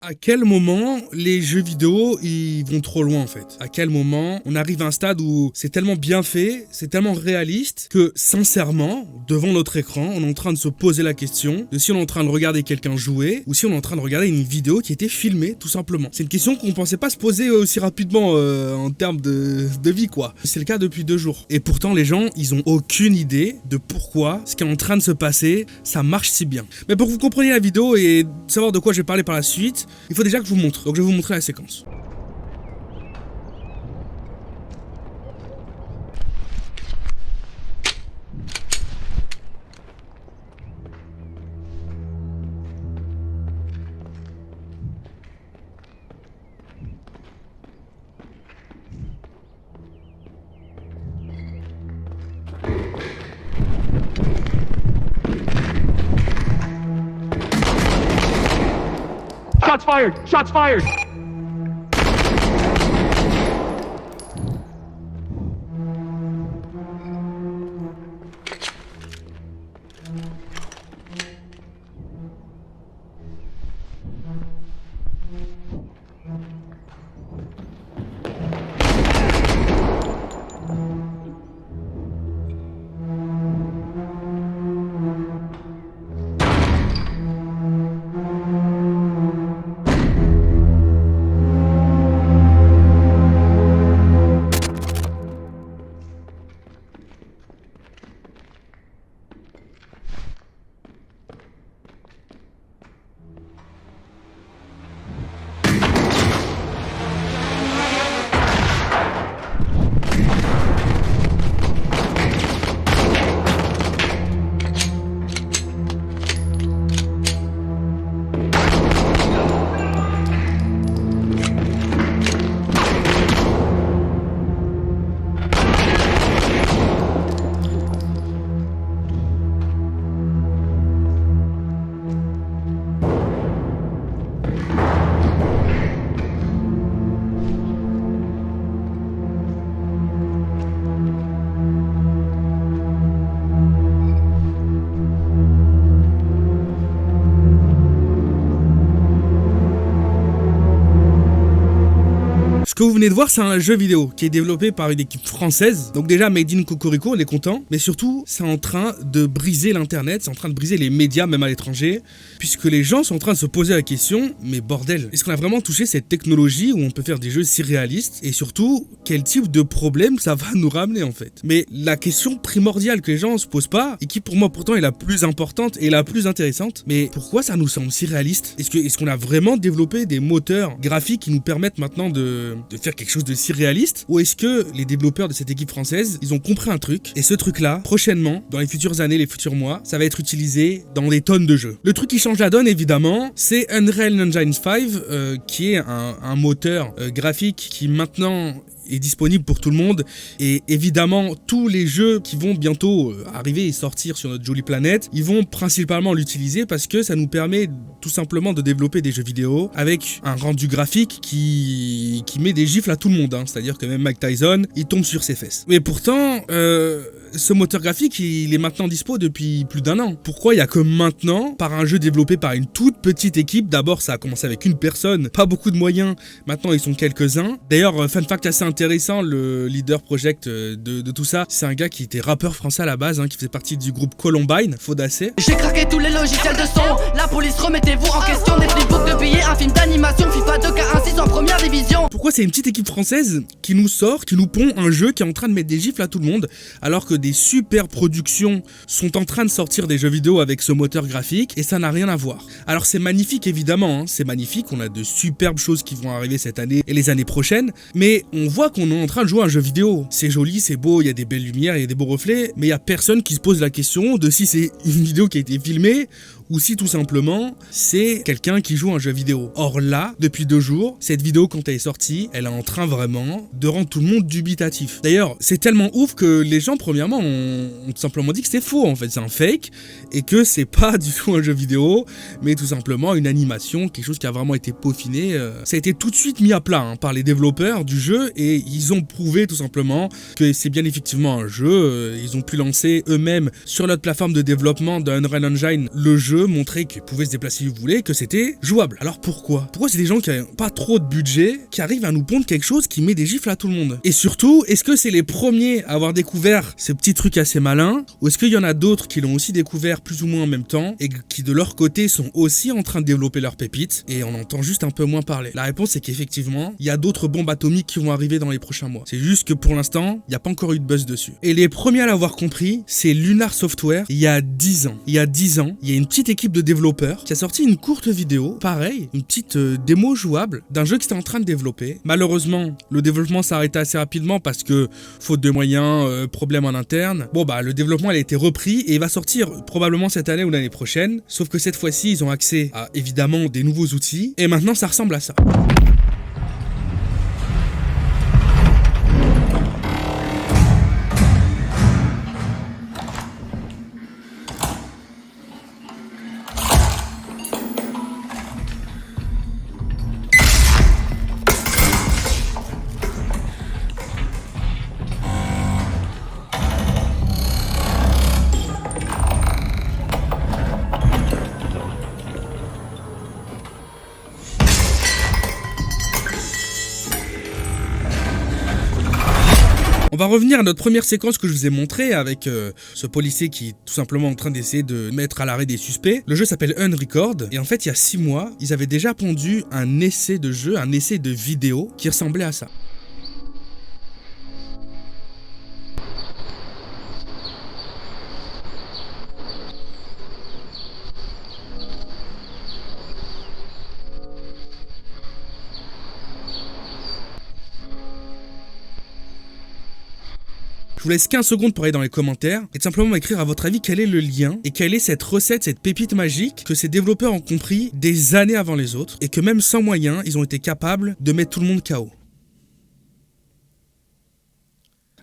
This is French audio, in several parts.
À quel moment les jeux vidéo ils vont trop loin en fait? À quel moment on arrive à un stade où c'est tellement bien fait, c'est tellement réaliste que sincèrement, devant notre écran, on est en train de se poser la question de si on est en train de regarder quelqu'un jouer ou si on est en train de regarder une vidéo qui a été filmée tout simplement. C'est une question qu'on pensait pas se poser aussi rapidement en termes de vie quoi. C'est le cas depuis 2 jours. Et pourtant les gens, ils ont aucune idée de pourquoi ce qui est en train de se passer, ça marche si bien. Mais pour que vous compreniez la vidéo et savoir de quoi je vais parler par la suite, il faut déjà que je vous montre, donc je vais vous montrer la séquence. Shots fired! Shots fired! Ce que vous venez de voir, c'est un jeu vidéo qui est développé par une équipe française. Donc déjà, Made in Cocorico, on est content. Mais surtout, c'est en train de briser l'internet, c'est en train de briser les médias, même à l'étranger. Puisque les gens sont en train de se poser la question, mais bordel, est-ce qu'on a vraiment touché cette technologie où on peut faire des jeux si réalistes? Et surtout, quel type de problème ça va nous ramener en fait? Mais la question primordiale que les gens se posent pas, et qui pour moi pourtant est la plus importante et la plus intéressante, mais pourquoi ça nous semble si réaliste? Est-ce qu'on a vraiment développé des moteurs graphiques qui nous permettent maintenant de faire quelque chose de si réaliste? Ou est-ce que les développeurs de cette équipe française, ils ont compris un truc, et ce truc-là, prochainement, dans les futures années, les futurs mois, ça va être utilisé dans des tonnes de jeux. Le truc qui change la donne, évidemment, c'est Unreal Engine 5, qui est un moteur graphique qui maintenant est disponible pour tout le monde, et évidemment tous les jeux qui vont bientôt arriver et sortir sur notre jolie planète, ils vont principalement l'utiliser parce que ça nous permet tout simplement de développer des jeux vidéo avec un rendu graphique qui met des gifles à tout le monde, hein. C'est-à-dire que même Mike Tyson, il tombe sur ses fesses. Mais pourtant, ce moteur graphique, il est maintenant dispo depuis plus d'1 an. Pourquoi il y a que maintenant, par un jeu développé par une toute petite équipe? D'abord, ça a commencé avec une personne, pas beaucoup de moyens, maintenant ils sont quelques-uns. D'ailleurs, fun fact assez intéressant, le leader project de tout ça, c'est un gars qui était rappeur français à la base, hein, qui faisait partie du groupe Columbine, Faudacé. J'ai craqué tous les logiciels de son. La police, remettez-vous en question. Des flipbooks de billets, un film d'animation, FIFA 2K16 en première division. Pourquoi c'est une petite équipe française qui nous sort, qui nous pond un jeu qui est en train de mettre des gifles à tout le monde, alors que des super productions sont en train de sortir des jeux vidéo avec ce moteur graphique, et ça n'a rien à voir. Alors c'est magnifique évidemment, hein, c'est magnifique, on a de superbes choses qui vont arriver cette année et les années prochaines, mais on voit qu'on est en train de jouer à un jeu vidéo. C'est joli, c'est beau, il y a des belles lumières, il y a des beaux reflets, mais il y a personne qui se pose la question de si c'est une vidéo qui a été filmée ou si tout simplement c'est quelqu'un qui joue à un jeu vidéo. Or là, depuis 2 jours, cette vidéo quand elle est sortie, elle est en train vraiment de rendre tout le monde dubitatif. D'ailleurs, c'est tellement ouf que les gens premièrement ont tout simplement dit que c'était faux en fait, c'est un fake, et que c'est pas du tout un jeu vidéo, mais tout simplement une animation, quelque chose qui a vraiment été peaufiné. Ça a été tout de suite mis à plat hein, par les développeurs du jeu, et ils ont prouvé tout simplement que c'est bien effectivement un jeu. Ils ont pu lancer eux-mêmes sur notre plateforme de développement d'Unreal Engine le jeu, jeu, montrer qu'ils pouvaient se déplacer où ils voulaient, que c'était jouable. Alors pourquoi c'est des gens qui n'ont pas trop de budget, qui arrivent à nous pondre quelque chose qui met des gifles à tout le monde? Et surtout, est-ce que c'est les premiers à avoir découvert ces petits trucs assez malins, ou est-ce qu'il y en a d'autres qui l'ont aussi découvert plus ou moins en même temps, et qui de leur côté sont aussi en train de développer leurs pépites, et on entend juste un peu moins parler? La réponse c'est qu'effectivement, il y a d'autres bombes atomiques qui vont arriver dans les prochains mois. C'est juste que pour l'instant, il n'y a pas encore eu de buzz dessus. Et les premiers à l'avoir compris, c'est Lunar Software, il y a 10 ans. Il y a 10 ans, il y a une petite équipe de développeurs qui a sorti une courte vidéo, pareil, une petite démo jouable d'un jeu qu'ils étaient en train de développer. Malheureusement, le développement s'est arrêté assez rapidement parce que, faute de moyens, problème en interne. Bon bah, le développement il a été repris et il va sortir probablement cette année ou l'année prochaine. Sauf que cette fois-ci, ils ont accès à évidemment des nouveaux outils. Et maintenant, ça ressemble à ça. On va revenir à notre première séquence que je vous ai montrée avec ce policier qui est tout simplement en train d'essayer de mettre à l'arrêt des suspects. Le jeu s'appelle Unrecord et en fait il y a 6 mois, ils avaient déjà pondu un essai de jeu, un essai de vidéo qui ressemblait à ça. Je vous laisse 15 secondes pour aller dans les commentaires et tout simplement m'écrire à votre avis quel est le lien et quelle est cette recette, cette pépite magique que ces développeurs ont compris des années avant les autres et que même sans moyens, ils ont été capables de mettre tout le monde KO.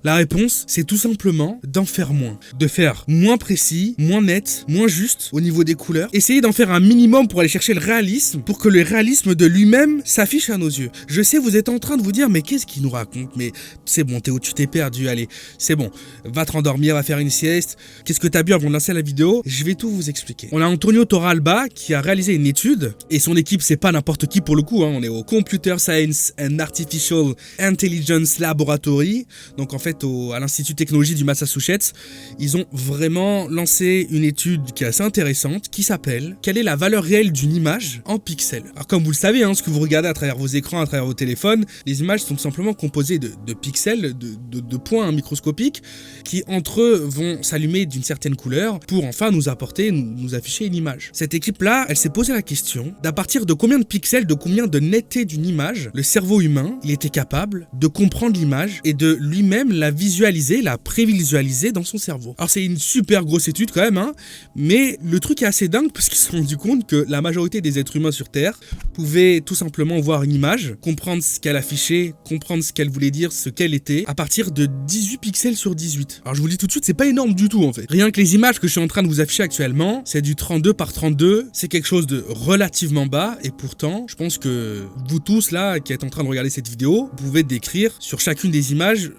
La réponse, c'est tout simplement d'en faire moins. De faire moins précis, moins net, moins juste au niveau des couleurs. Essayer d'en faire un minimum pour aller chercher le réalisme, pour que le réalisme de lui-même s'affiche à nos yeux. Je sais, vous êtes en train de vous dire, mais qu'est-ce qu'il nous raconte? Mais c'est bon, Théo, tu t'es perdu, allez, c'est bon. Va te rendormir, va faire une sieste. Qu'est-ce que t'as bu avant de lancer la vidéo? Je vais tout vous expliquer. On a Antonio Torralba qui a réalisé une étude, et son équipe, c'est pas n'importe qui pour le coup, hein. On est au Computer Science and Artificial Intelligence Laboratory, donc en fait à l'Institut de Technologie du Massachusetts, ils ont vraiment lancé une étude qui est assez intéressante, qui s'appelle « Quelle est la valeur réelle d'une image en pixels ?» Alors comme vous le savez, hein, ce que vous regardez à travers vos écrans, à travers vos téléphones, les images sont simplement composées de pixels, de points microscopiques, qui entre eux vont s'allumer d'une certaine couleur pour enfin nous apporter, nous afficher une image. Cette équipe-là, elle s'est posé la question d'à partir de combien de pixels, de combien de netteté d'une image, le cerveau humain, il était capable de comprendre l'image et de lui-même la visualiser, la prévisualiser dans son cerveau. Alors c'est une super grosse étude quand même, hein, mais le truc est assez dingue parce qu'ils se sont rendu compte que la majorité des êtres humains sur Terre pouvaient tout simplement voir une image, comprendre ce qu'elle affichait, comprendre ce qu'elle voulait dire, ce qu'elle était, à partir de 18 pixels sur 18. Alors je vous le dis tout de suite, c'est pas énorme du tout en fait. Rien que les images que je suis en train de vous afficher actuellement, c'est du 32 par 32, c'est quelque chose de relativement bas, et pourtant, je pense que vous tous là, qui êtes en train de regarder cette vidéo, vous pouvez décrire sur chacune des images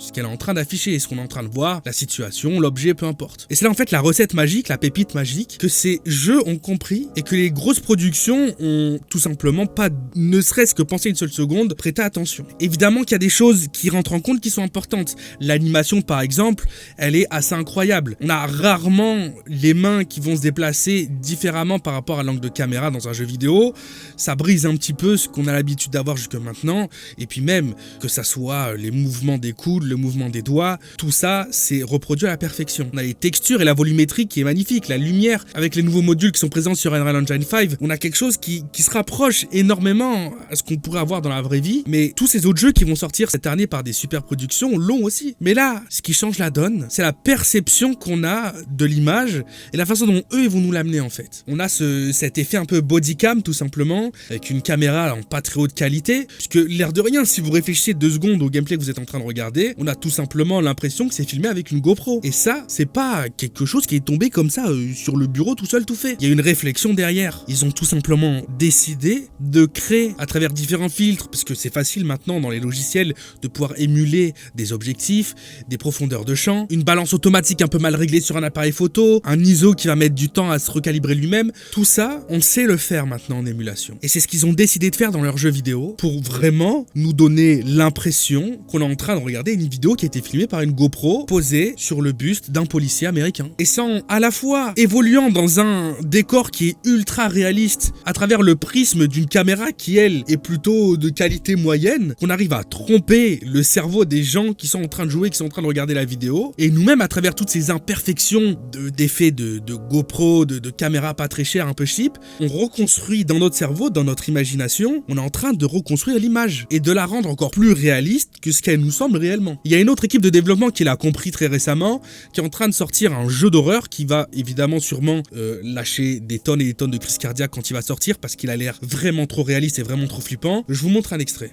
ce qu'elle est en train d'afficher, ce qu'on est en train de voir, la situation, l'objet, peu importe. Et c'est là en fait la recette magique, la pépite magique, que ces jeux ont compris et que les grosses productions ont tout simplement pas, ne serait-ce que pensé une seule seconde, prêté attention. Évidemment qu'il y a des choses qui rentrent en compte qui sont importantes. L'animation par exemple, elle est assez incroyable. On a rarement les mains qui vont se déplacer différemment par rapport à l'angle de caméra dans un jeu vidéo. Ça brise un petit peu ce qu'on a l'habitude d'avoir jusque maintenant. Et puis même, que ça soit les mouvements des coudes, le mouvement des doigts, tout ça c'est reproduit à la perfection. On a les textures et la volumétrie qui est magnifique, la lumière avec les nouveaux modules qui sont présents sur Unreal Engine 5, on a quelque chose qui se rapproche énormément à ce qu'on pourrait avoir dans la vraie vie, mais tous ces autres jeux qui vont sortir cette année par des super productions l'ont aussi. Mais là, ce qui change la donne, c'est la perception qu'on a de l'image et la façon dont eux ils vont nous l'amener en fait. On a cet effet un peu bodycam tout simplement, avec une caméra en pas très haute qualité, puisque l'air de rien, si vous réfléchissez 2 secondes au gameplay que vous êtes en train de regarder, on a tout simplement l'impression que c'est filmé avec une GoPro. Et ça, c'est pas quelque chose qui est tombé comme ça sur le bureau tout seul tout fait. Il y a une réflexion derrière. Ils ont tout simplement décidé de créer à travers différents filtres, parce que c'est facile maintenant dans les logiciels de pouvoir émuler des objectifs, des profondeurs de champ, une balance automatique un peu mal réglée sur un appareil photo, un ISO qui va mettre du temps à se recalibrer lui-même. Tout ça, on sait le faire maintenant en émulation. Et c'est ce qu'ils ont décidé de faire dans leurs jeux vidéo pour vraiment nous donner l'impression qu'on est en train de regarder une vidéo qui a été filmée par une GoPro posée sur le buste d'un policier américain. Et ça, à la fois évoluant dans un décor qui est ultra réaliste à travers le prisme d'une caméra qui, elle, est plutôt de qualité moyenne, qu'on arrive à tromper le cerveau des gens qui sont en train de jouer, qui sont en train de regarder la vidéo. Et nous-mêmes, à travers toutes ces imperfections d'effets de GoPro, de caméra pas très chère, un peu cheap, on reconstruit dans notre cerveau, dans notre imagination, on est en train de reconstruire l'image et de la rendre encore plus réaliste que ce qu'elle nous semble réellement. Il y a une autre équipe de développement qui l'a compris très récemment, qui est en train de sortir un jeu d'horreur qui va évidemment sûrement lâcher des tonnes et des tonnes de crises cardiaques quand il va sortir parce qu'il a l'air vraiment trop réaliste et vraiment trop flippant. Je vous montre un extrait.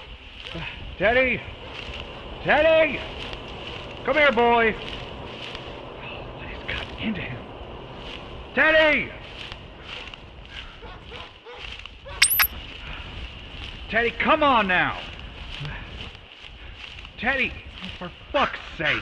Teddy! Teddy! Come here, boy! Oh, what has gotten into him? Teddy! Teddy, come on now! Teddy, for fuck's sake!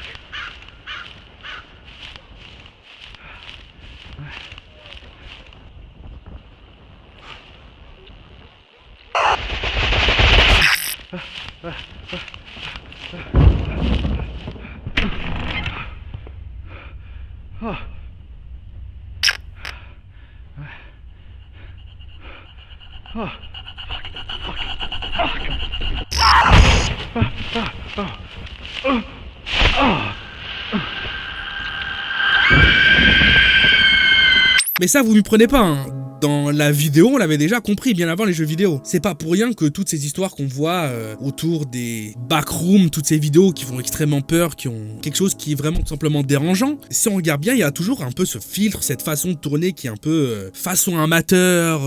Mais ça, vous m'y prenez pas, hein. Dans la vidéo, on l'avait déjà compris bien avant les jeux vidéo. C'est pas pour rien que toutes ces histoires qu'on voit autour des backrooms, toutes ces vidéos qui font extrêmement peur, qui ont quelque chose qui est vraiment tout simplement dérangeant. Si on regarde bien, il y a toujours un peu ce filtre, cette façon de tourner qui est un peu façon amateur,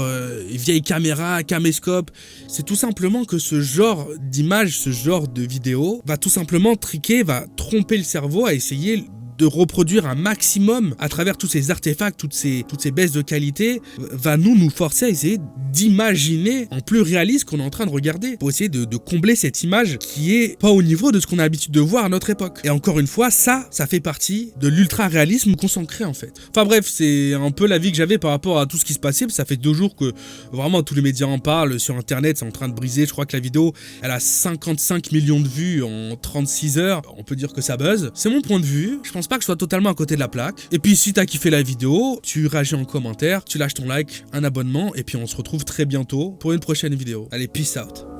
vieille caméra, caméscope. C'est tout simplement que ce genre d'image, ce genre de vidéo va tout simplement triquer, va tromper le cerveau à essayer de reproduire un maximum à travers tous ces artefacts, toutes ces baisses de qualité, va nous forcer à essayer d'imaginer en plus réaliste qu'on est en train de regarder, pour essayer de combler cette image qui est pas au niveau de ce qu'on a l'habitude de voir à notre époque. Et encore une fois, ça fait partie de l'ultra-réalisme qu'on s'en crée en fait. Enfin bref, c'est un peu l'avis que j'avais par rapport à tout ce qui se passait, ça fait 2 jours que vraiment tous les médias en parlent, sur internet c'est en train de briser, je crois que la vidéo, elle a 55 millions de vues en 36 heures, on peut dire que ça buzz. C'est mon point de vue, je pense pas que je sois totalement à côté de la plaque. Et puis si t'as kiffé la vidéo, tu réagis en commentaire, tu lâches ton like, un abonnement, et puis on se retrouve très bientôt pour une prochaine vidéo. Allez, peace out.